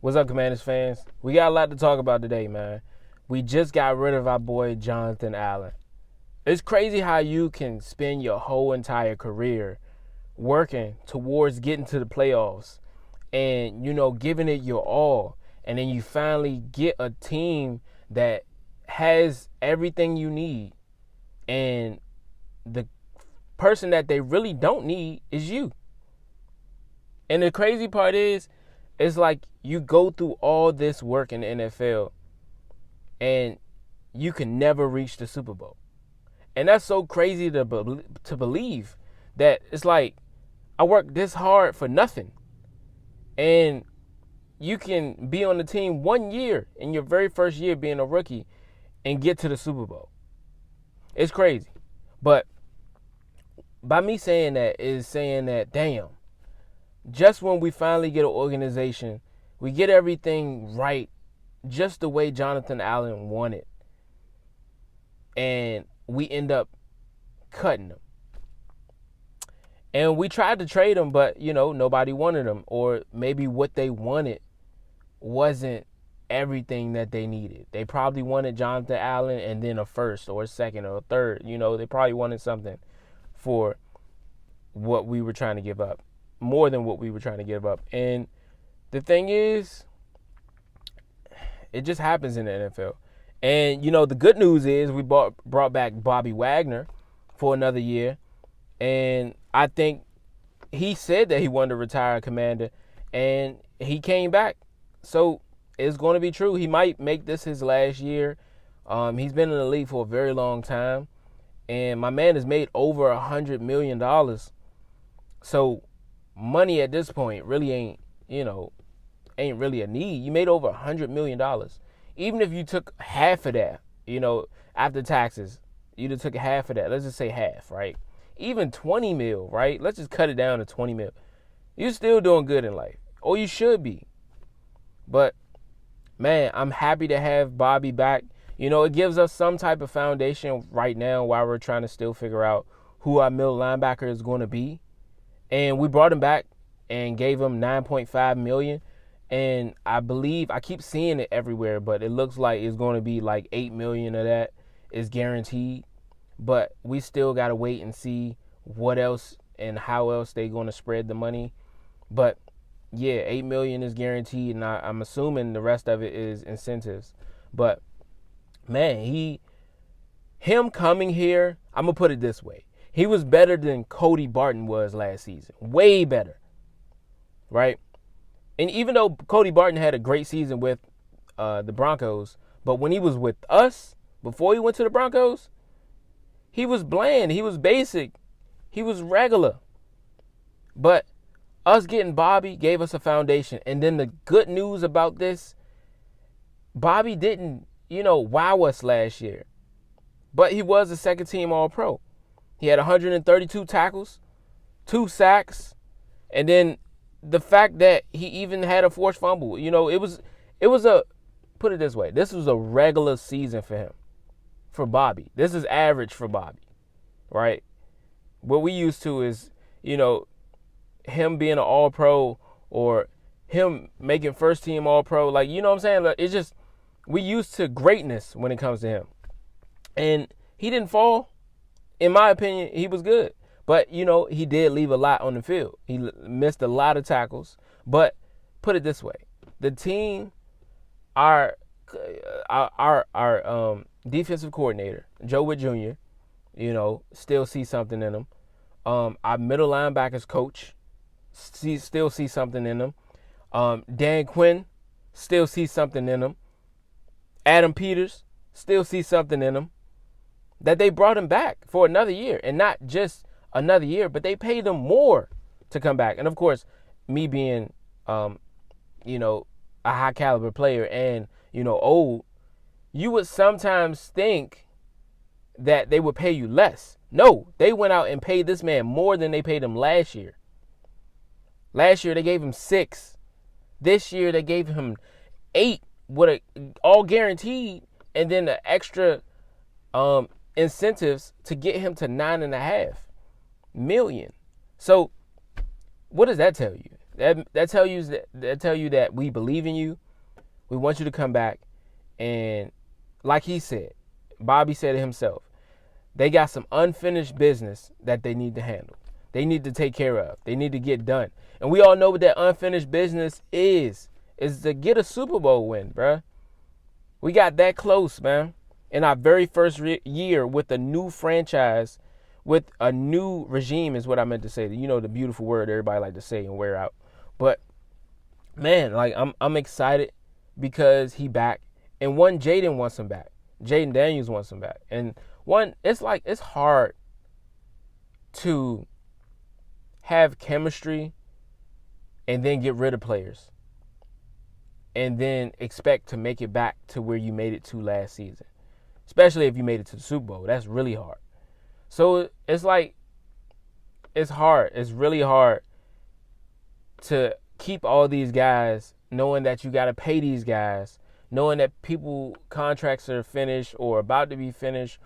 What's up, Commanders fans? We got a lot to talk about today, man. We just got rid of our boy Jonathan Allen. It's crazy how you can spend your whole entire career working towards getting to the playoffs and, giving it your all. And then you finally get a team that has everything you need. And the person that they really don't need is you. And the crazy part is, it's like you go through all this work in the NFL and you can never reach the Super Bowl. And that's so crazy to believe that it's like I worked this hard for nothing. And you can be on the team 1 year in your very first year being a rookie and get to the Super Bowl. It's crazy. But by me saying that is saying that, damn, just when we finally get an organization, we get everything right just the way Jonathan Allen wanted, and we end up cutting him. And we tried to trade him, but, nobody wanted him. Or maybe what they wanted wasn't everything that they needed. They probably wanted Jonathan Allen and then a first or a second or a third. They probably wanted something for what we were trying to give up, more than what we were trying to give up. And the thing is, it just happens in the NFL. And, the good news is we brought back Bobby Wagner for another year. And I think he said that he wanted to retire a Commander, and he came back. So it's going to be true. He might make this his last year. He's been in the league for a very long time. And my man has made over $100 million. So money at this point really ain't really a need. You made over $100 million. Even if you took half of that, after taxes, you'd have took half of that. Let's just say half, right? Even 20 mil, right? Let's just cut it down to 20 mil. You're still doing good in life. Or you should be. But, man, I'm happy to have Bobby back. It gives us some type of foundation right now while we're trying to still figure out who our middle linebacker is going to be. And we brought him back and gave him $9.5 million. And I believe, I keep seeing it everywhere, but it looks like it's going to be like $8 million of that is guaranteed. But we still got to wait and see what else and how else they're going to spread the money. But, yeah, $8 million is guaranteed, and I'm assuming the rest of it is incentives. But, man, him coming here, I'm going to put it this way. He was better than Cody Barton was last season. Way better, right? And even though Cody Barton had a great season with the Broncos, but when he was with us, before he went to the Broncos, he was bland. He was basic. He was regular. But us getting Bobby gave us a foundation. And then the good news about this, Bobby didn't, wow us last year. But he was a second-team All-Pro. He had 132 tackles, 2 sacks, and then the fact that he even had a forced fumble. It was put it this way, this was a regular season for him. For Bobby. This is average for Bobby, right? What we used to is, him being an All-Pro or him making first-team All-Pro. Like, you know what I'm saying? Like, it's just, we used to greatness when it comes to him. And he didn't fall. In my opinion, he was good. But, he did leave a lot on the field. He missed a lot of tackles. But put it this way, the team, our defensive coordinator, Joe Witt Jr., still sees something in him. Our middle linebackers coach still sees something in him. Dan Quinn still sees something in him. Adam Peters still sees something in him. That they brought him back for another year. And not just another year, but they paid him more to come back. And, of course, me being, a high-caliber player and, old, you would sometimes think that they would pay you less. No, they went out and paid this man more than they paid him last year. Last year, they gave him 6. This year, they gave him 8 with all guaranteed, and then the extra incentives to get him to $9.5 million. So, what does that tell you? That tell you that we believe in you. We want you to come back. And like he said, Bobby said it himself. They got some unfinished business that they need to handle. They need to take care of. They need to get done. And we all know what that unfinished business is to get a Super Bowl win, bruh. We got that close, man. In our very first year with a new franchise, with a new regime is what I meant to say. You know, the beautiful word everybody like to say and wear out. But man, like I'm excited because he back. And one, Jaden wants him back. Jaden Daniels wants him back. And one, it's hard to have chemistry and then get rid of players and then expect to make it back to where you made it to last season, especially if you made it to the Super Bowl. That's really hard. So it's hard. It's really hard to keep all these guys, knowing that you got to pay these guys, knowing that people contracts are finished or about to be finished,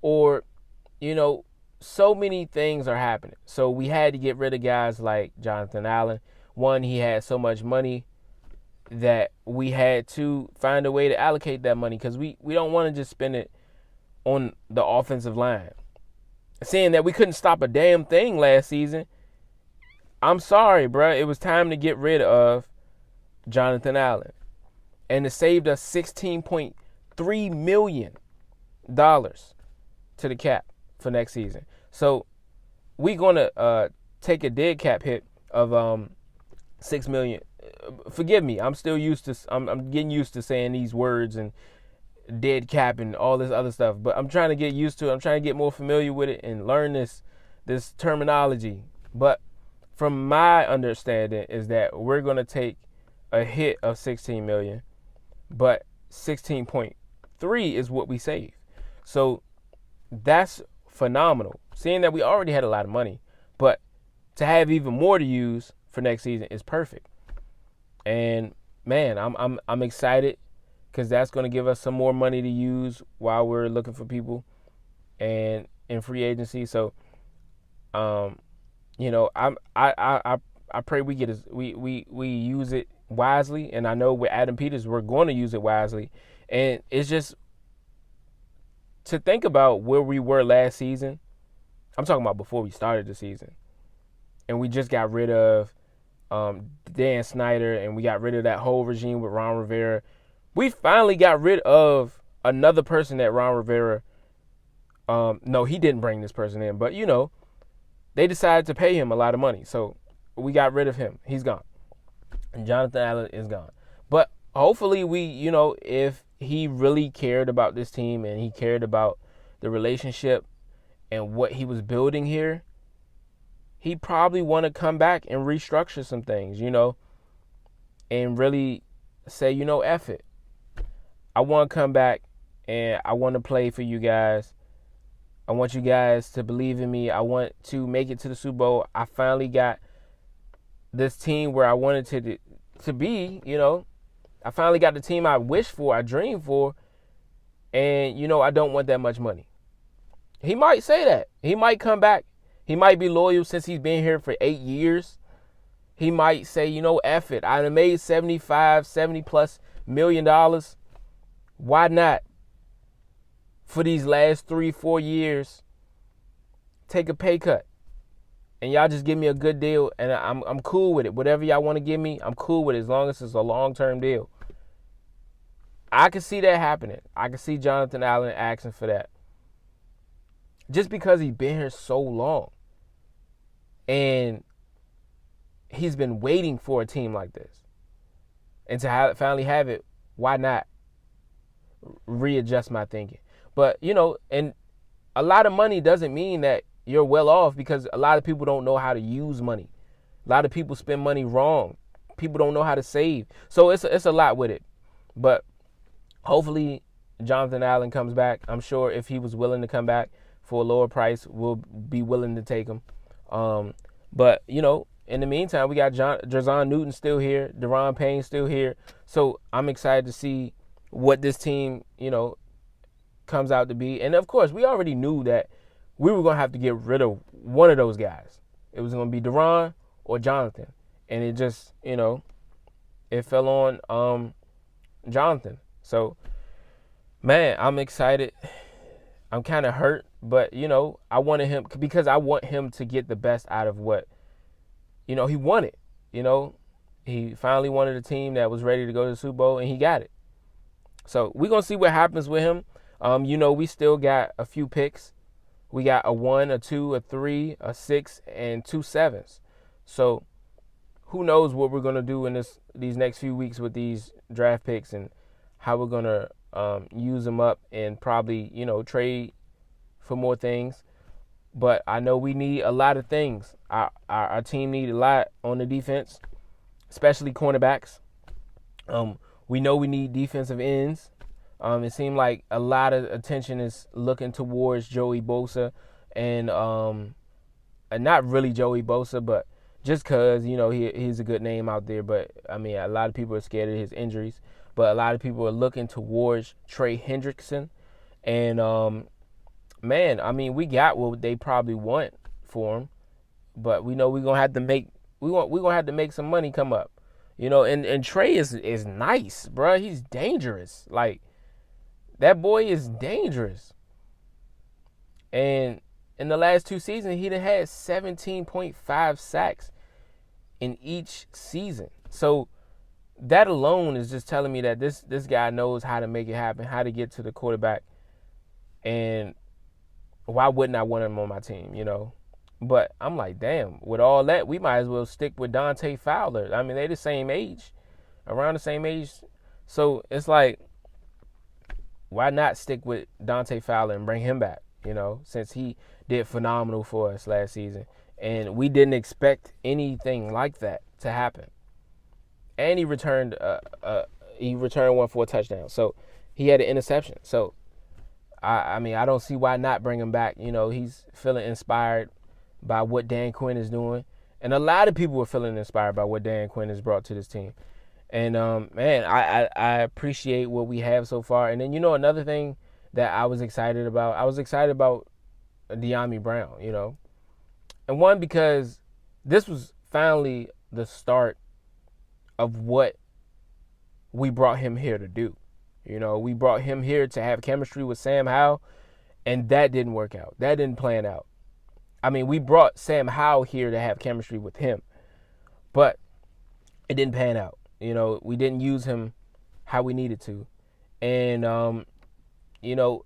or, you know, so many things are happening. So we had to get rid of guys like Jonathan Allen. One, he had so much money that we had to find a way to allocate that money because we don't want to just spend it on the offensive line. Seeing that we couldn't stop a damn thing last season, I'm sorry, bruh. It was time to get rid of Jonathan Allen. And it saved us $16.3 million to the cap for next season. So we're going to take a dead cap hit of $6 million. Forgive me. I'm still used to. I'm getting used to saying these words and dead cap and all this other stuff. But I'm trying to get used to it. I'm trying to get more familiar with it and learn this terminology. But from my understanding is that we're going to take a hit of $16 million, but 16.3 is what we save. So that's phenomenal. Seeing that we already had a lot of money, but to have even more to use for next season is perfect. And man, I'm excited because that's going to give us some more money to use while we're looking for people and in free agency. So, you know, I pray we get we use it wisely, and I know with Adam Peters we're going to use it wisely. And it's just to think about where we were last season. I'm talking about before we started the season, and we just got rid of Dan Snyder, and we got rid of that whole regime with Ron Rivera. We finally got rid of another person that Ron Rivera. No, he didn't bring this person in, but you know, they decided to pay him a lot of money, so we got rid of him. He's gone, and Jonathan Allen is gone. But hopefully, you know, if he really cared about this team and he cared about the relationship and what he was building here, he probably want to come back and restructure some things, you know, and really say, you know, F it. I want to come back and I want to play for you guys. I want you guys to believe in me. I want to make it to the Super Bowl. I finally got this team where I wanted to be, you know. I finally got the team I wished for, I dreamed for, and, you know, I don't want that much money. He might say that. He might come back. He might be loyal since he's been here for 8 years. He might say, you know, F it. I done made $70+ million. Why not? For these last 3-4 years, take a pay cut. And y'all just give me a good deal, and I'm cool with it. Whatever y'all want to give me, I'm cool with it as long as it's a long-term deal. I can see that happening. I can see Jonathan Allen asking for that. Just because he's been here so long. And he's been waiting for a team like this. And to finally have it, why not readjust my thinking? But, you know, and a lot of money doesn't mean that you're well off, because a lot of people don't know how to use money. A lot of people spend money wrong. People don't know how to save. So it's a lot with it. But hopefully Jonathan Allen comes back. I'm sure if he was willing to come back for a lower price, we'll be willing to take him. But, you know, in the meantime, we got Jarzon Newton still here. Deron Payne still here. So I'm excited to see what this team, you know, comes out to be. And, of course, we already knew that we were going to have to get rid of one of those guys. It was going to be Deron or Jonathan. and it just, it fell on Jonathan. So, man, I'm excited. I'm kind of hurt, but I wanted him because I want him to get the best out of what he wanted. He finally wanted a team that was ready to go to the Super Bowl, and he got it. So we're gonna see what happens with him. We still got a few picks. We got a 1, a 2, a 3, a 6, and 2 7s. So who knows what we're gonna do in these next few weeks with these draft picks and how we're gonna use them up and probably trade for more things. But I know we need a lot of things. Our team need a lot on the defense, especially cornerbacks. We know we need defensive ends. It seemed like a lot of attention is looking towards Joey Bosa and not really Joey Bosa, but just because, he's a good name out there. But, I mean, a lot of people are scared of his injuries. But a lot of people are looking towards Trey Hendrickson. And, man, I mean, we got what they probably want for him. But we know we're going to have to make some money come up. And Trey is nice, bro. He's dangerous. Like, that boy is dangerous. And in the last 2 seasons, he done had 17.5 sacks in each season. So that alone is just telling me that this guy knows how to make it happen, how to get to the quarterback. And why wouldn't I want him on my team, But I'm like, damn, with all that, we might as well stick with Dante Fowler. I mean, they're the same age, around the same age. So it's like, why not stick with Dante Fowler and bring him back, since he did phenomenal for us last season. And we didn't expect anything like that to happen. And he returned one for a touchdown. So he had an interception. So, I mean, I don't see why not bring him back. He's feeling inspired by what Dan Quinn is doing. And a lot of people were feeling inspired by what Dan Quinn has brought to this team. And, man, I appreciate what we have so far. And then, another thing that I was excited about De'Ami Brown, And one, because this was finally the start of what we brought him here to do. We brought him here to have chemistry with Sam Howell, and that didn't work out. That didn't plan out. I mean, we brought Sam Howell here to have chemistry with him, but it didn't pan out. We didn't use him how we needed to. And,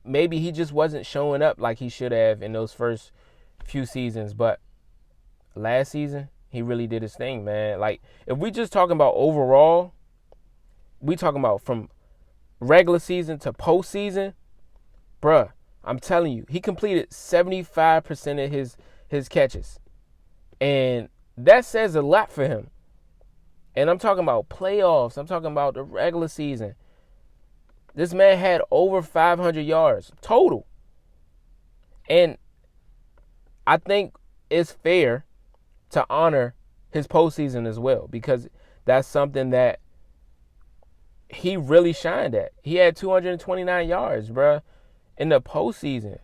maybe he just wasn't showing up like he should have in those first few seasons. But last season, he really did his thing, man. Like, if we just talking about overall, we talking about from regular season to postseason, bruh, I'm telling you, he completed 75% of his catches. And that says a lot for him. And I'm talking about playoffs. I'm talking about the regular season. This man had over 500 yards total. And I think it's fair to honor his postseason as well, because that's something that he really shined at. He had 229 yards, bruh, in the postseason.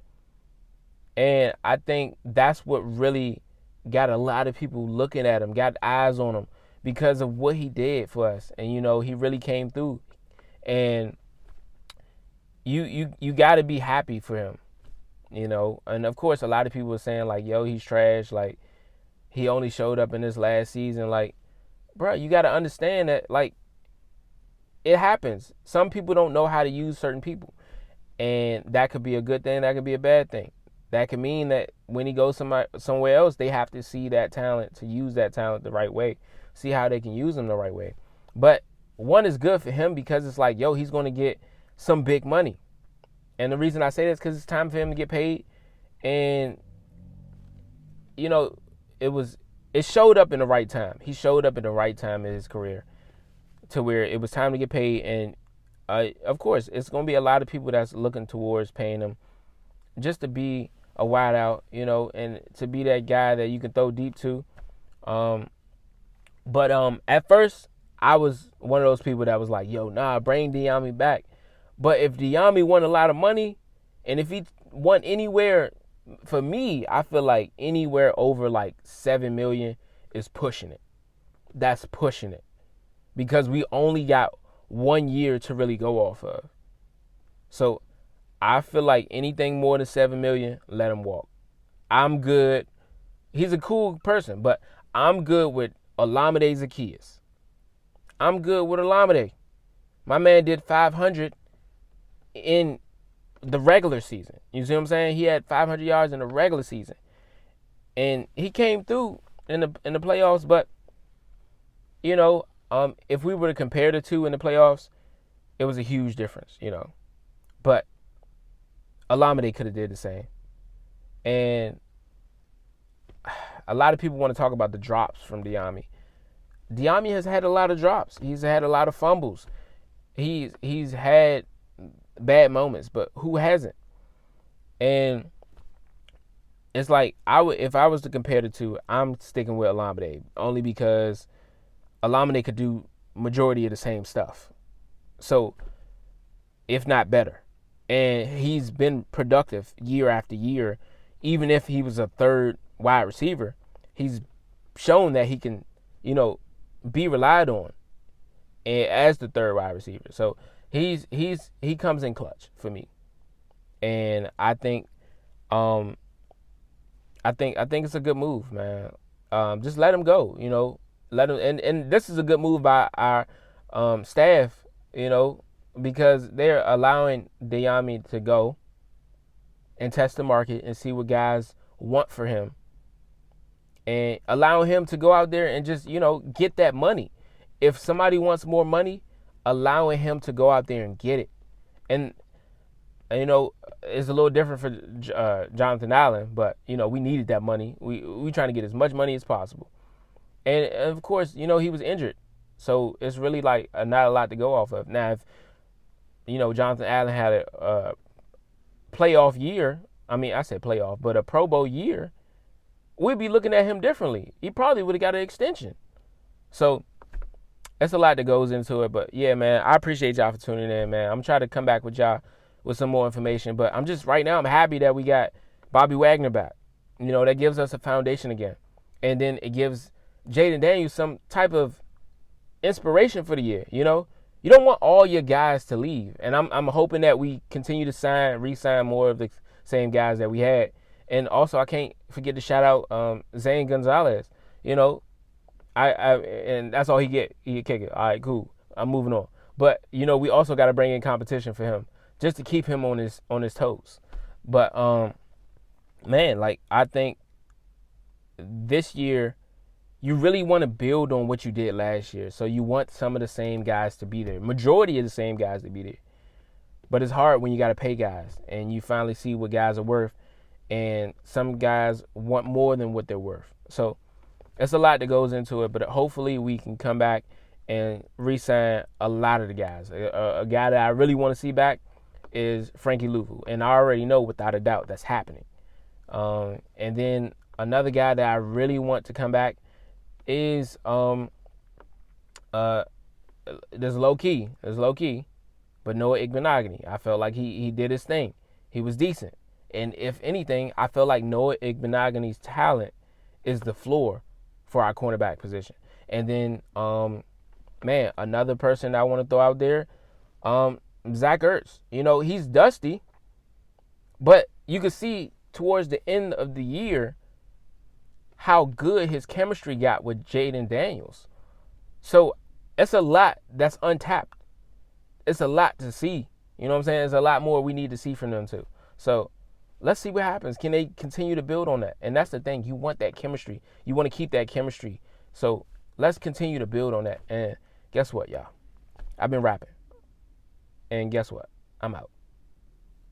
And I think that's what really got a lot of people looking at him, got eyes on him because of what he did for us. And, he really came through. And you got to be happy for him, And, of course, a lot of people were saying, like, yo, he's trash. Like, he only showed up in this last season. Like, bro, you got to understand that, like, it happens. Some people don't know how to use certain people. And that could be a good thing. That could be a bad thing. That could mean that when he goes somewhere else, they have to see that talent, to use that talent the right way, see how they can use him the right way. But one is good for him because it's like, yo, he's going to get some big money. And the reason I say this is because it's time for him to get paid. And, it showed up in the right time. He showed up in the right time in his career to where it was time to get paid. And, of course, it's going to be a lot of people that's looking towards paying him just to be a wideout, and to be that guy that you can throw deep to. But at first, I was one of those people that was like, yo, nah, bring De'Ami back. But if De'Ami won a lot of money, and if he won anywhere, for me, I feel like anywhere over like $7 million is pushing it. that's pushing it because we only got 1 year to really go off of. So I feel like anything more than 7 million, let him walk. I'm good. He's a cool person, but I'm good with Olamide Zaccheaus. I'm good with Olamide. My man did 500 in the regular season. You see what I'm saying? He had 500 yards in the regular season, and he came through in the playoffs. But if we were to compare the two in the playoffs, it was a huge difference. But Olamide could have did the same, and a lot of people want to talk about the drops from Diami. Diami has had a lot of drops. He's had a lot of fumbles. He's had bad moments, but who hasn't? And it's like if I was to compare the two, I'm sticking with Olamide only because Olamide could do majority of the same stuff. So, if not better. And he's been productive year after year. Even if he was a third wide receiver, he's shown that he can, be relied on as the third wide receiver. So he comes in clutch for me. And I think it's a good move, man. Just let him go, let him, and this is a good move by our staff, because they're allowing Diami to go and test the market and see what guys want for him, and allowing him to go out there and just get that money. If somebody wants more money, allowing him to go out there and get it, and it's a little different for Jonathan Allen, but we needed that money. We trying to get as much money as possible, and of course he was injured, so it's really like not a lot to go off of. Now if Jonathan Allen had a playoff year, I said playoff, but a Pro Bowl year, we'd be looking at him differently. He probably would have got an extension. So that's a lot that goes into it. But yeah, man, I appreciate y'all for tuning in, man. I'm trying to come back with y'all with some more information. But I'm happy that we got Bobby Wagner back. That gives us a foundation again. And then it gives Jaden Daniels some type of inspiration for the year, You don't want all your guys to leave. And I'm hoping that we continue to re-sign more of the same guys that we had. And also, I can't forget to shout out Zane Gonzalez. And that's all he get. He kick it. All right, cool. I'm moving on. But we also got to bring in competition for him just to keep him on his toes. But man, I think this year you really want to build on what you did last year. So you want some of the same guys to be there, majority of the same guys to be there. But it's hard when you got to pay guys and you finally see what guys are worth, and some guys want more than what they're worth. So it's a lot that goes into it, but hopefully we can come back and re-sign a lot of the guys. A guy that I really want to see back is Frankie Louvu, and I already know without a doubt that's happening. And then another guy that I really want to come back is there's low key, but Noah Igbenogany. I felt like he did his thing. He was decent, and if anything, I feel like Noah Igbenogany's talent is the floor for our cornerback position. And then another person I want to throw out there, Zach Ertz. He's dusty, but you can see towards the end of the year how good his chemistry got with Jaden Daniels. So it's a lot that's untapped. It's a lot to see. You know what I'm saying? There's a lot more we need to see from them too. So let's see what happens. Can they continue to build on that? And that's the thing. You want that chemistry. You want to keep that chemistry. So let's continue to build on that. And guess what, y'all? I've been rapping. And guess what? I'm out.